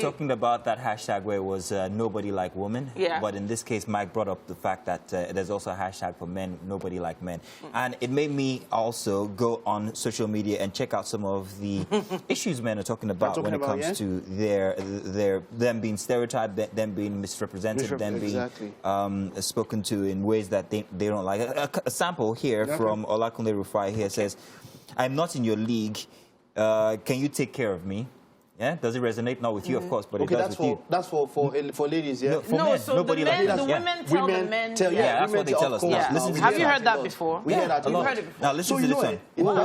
talking about that hashtag where it was nobody like women. Yeah. But in this case, Mike brought up the fact that there's also a hashtag for men, nobody like men. And it made me also go on social media and check out some of the issues men are talking about when it comes to them being stereotyped, them being misrepresented, them being spoken to in ways that they don't like. A sample here from Olakunle Rufai here says, I'm not in your league. Can you take care of me? Yeah, does it resonate? Not with you, of course, but it does with you. That's for ladies, yeah? No, for men. So nobody the men, like the women tell the men. That's what they tell us. Yeah. Have you heard that before? We heard that a lot. Now listen to this one.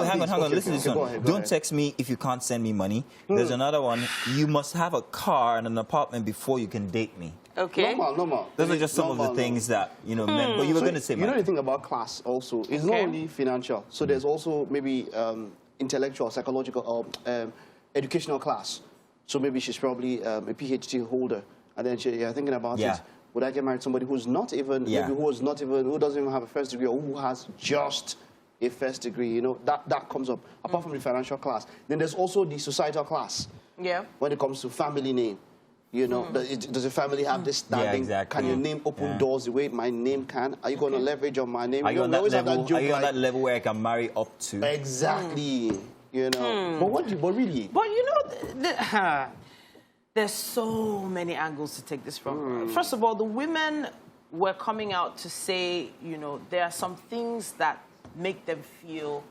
Hang on, listen to this one. Don't text me if you can't send me money. There's another one. You must have a car and an apartment before you can date me. Okay. Normal. Those are just some of the things that, you know, men, but you were going to say, you know the thing about class also, it's not only financial. So there's also maybe intellectual, psychological, or educational class. So maybe she's probably a PhD holder, and then you're thinking about it. Would I get married to somebody who's not even, maybe who doesn't even have a first degree, or who has just a first degree? You know, that comes up. Apart from the financial class, then there's also the societal class. Yeah. When it comes to family name, you know, does the family have this standing? Yeah, exactly. Can your name open doors the way my name can? Are you going to leverage on my name? Are you on that level? Are you on that level where I can marry up to? Exactly. You know, but really. But you know, there's so many angles to take this from. First of all, the women were coming out to say, you know, there are some things that make them feel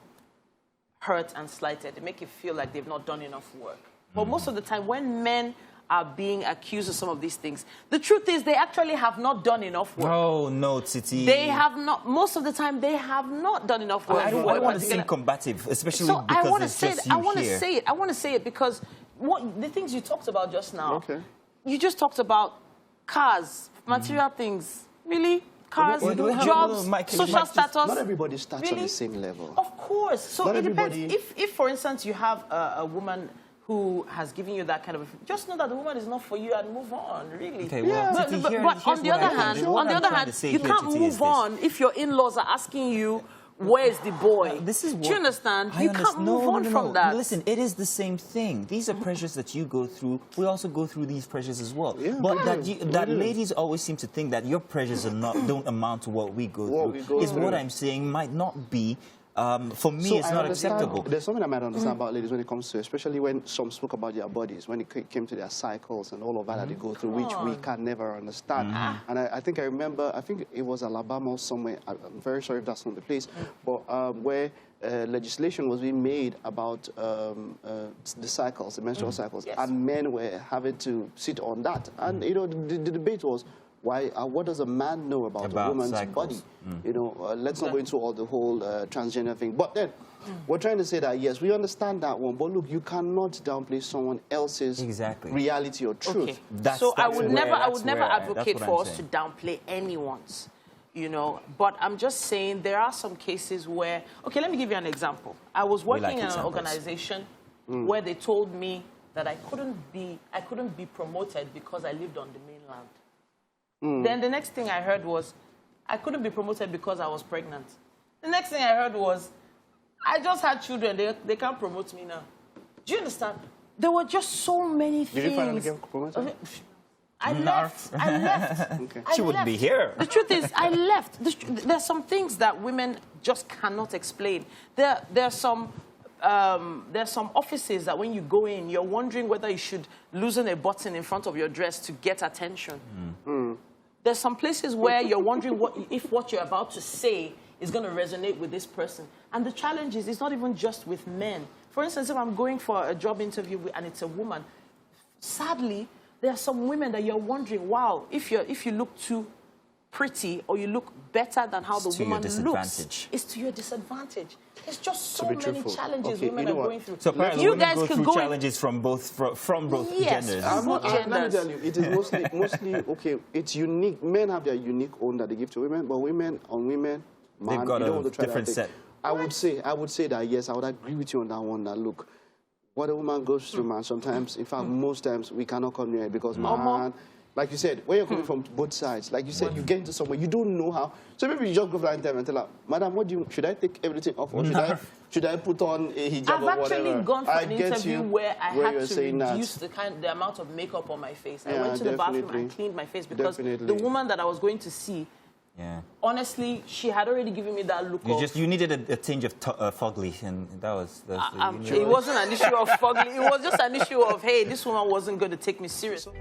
hurt and slighted. They make you feel like they've not done enough work. But most of the time, when men are being accused of some of these things, the truth is they actually have not done enough work. Oh, no, Titi. They have not, most of the time, they have not done enough work. I don't want to seem combative, especially because it's just you I want to say it because the things you talked about just now, you just talked about cars, material things. Really? Cars, jobs, social status. Not everybody starts on the same level. Of course. So it depends. If, for instance, you have a woman who has given you that kind of, just know that the woman is not for you and move on, really. Okay, well, but on the other hand, you can't move on if your in-laws are asking you, where's the boy? This is what, do you understand? You can't move on from that. Listen, it is the same thing. These are pressures that you go through. We also go through these pressures as well. But that ladies always seem to think that your pressures are don't amount to what we go through. What I'm saying might not be. For me, it's not acceptable. There's something I might understand about ladies when it comes to, especially when some spoke about their bodies, when it came to their cycles and all of that they go through, which we can never understand. And I think I remember, I think it was Alabama or somewhere, I'm very sorry if that's not the place, but where legislation was being made about the cycles, the menstrual cycles, and men were having to sit on that. And, you know, the debate was, what does a man know about a woman's body? You know, let's not go into all the whole transgender thing. But then, we're trying to say that, yes, we understand that one. But look, you cannot downplay someone else's reality or truth. So I would never advocate for us to downplay anyone's, you know. But I'm just saying there are some cases where, okay, let me give you an example. I was working in an organization where they told me that I couldn't be promoted because I lived on the mainland. Then the next thing I heard was, I couldn't be promoted because I was pregnant. The next thing I heard was, I just had children, they can't promote me now. Do you understand? There were just so many things. Did you finally get promoted? I left. She wouldn't be here. The truth is, I left. There's some things that women just cannot explain. There's some offices that when you go in, you're wondering whether you should loosen a button in front of your dress to get attention. There's some places where you're wondering if what you're about to say is going to resonate with this person. And the challenge is, it's not even just with men. For instance, if I'm going for a job interview and it's a woman, sadly, there are some women that you're wondering, wow, if you look too pretty or you look better than how the woman looks, it's to your disadvantage. There's just so many challenges women are going through. So apparently you guys could go challenges from both genders. Let me tell you, it is mostly okay. It's unique. Men have their unique own that they give to women, but women on women, man, they've got a different set. I would say that yes, I would agree with you on that one. That look, what a woman goes through, man. Sometimes, in fact, most times we cannot come near it because man. Like you said, when you're coming from both sides, like you said, you get into somewhere, you don't know how. So maybe you just go for and tell her, Madam, should I take everything off or should I put on a hijab I've or whatever? actually gone for an interview where I had to reduce that. the amount of makeup on my face. I Yeah, went to the bathroom and cleaned my face because the woman that I was going to see, honestly, she had already given me that look. You needed a tinge of fugly, and that was. It wasn't an issue of fugly. It was just an issue of, hey, this woman wasn't going to take me seriously.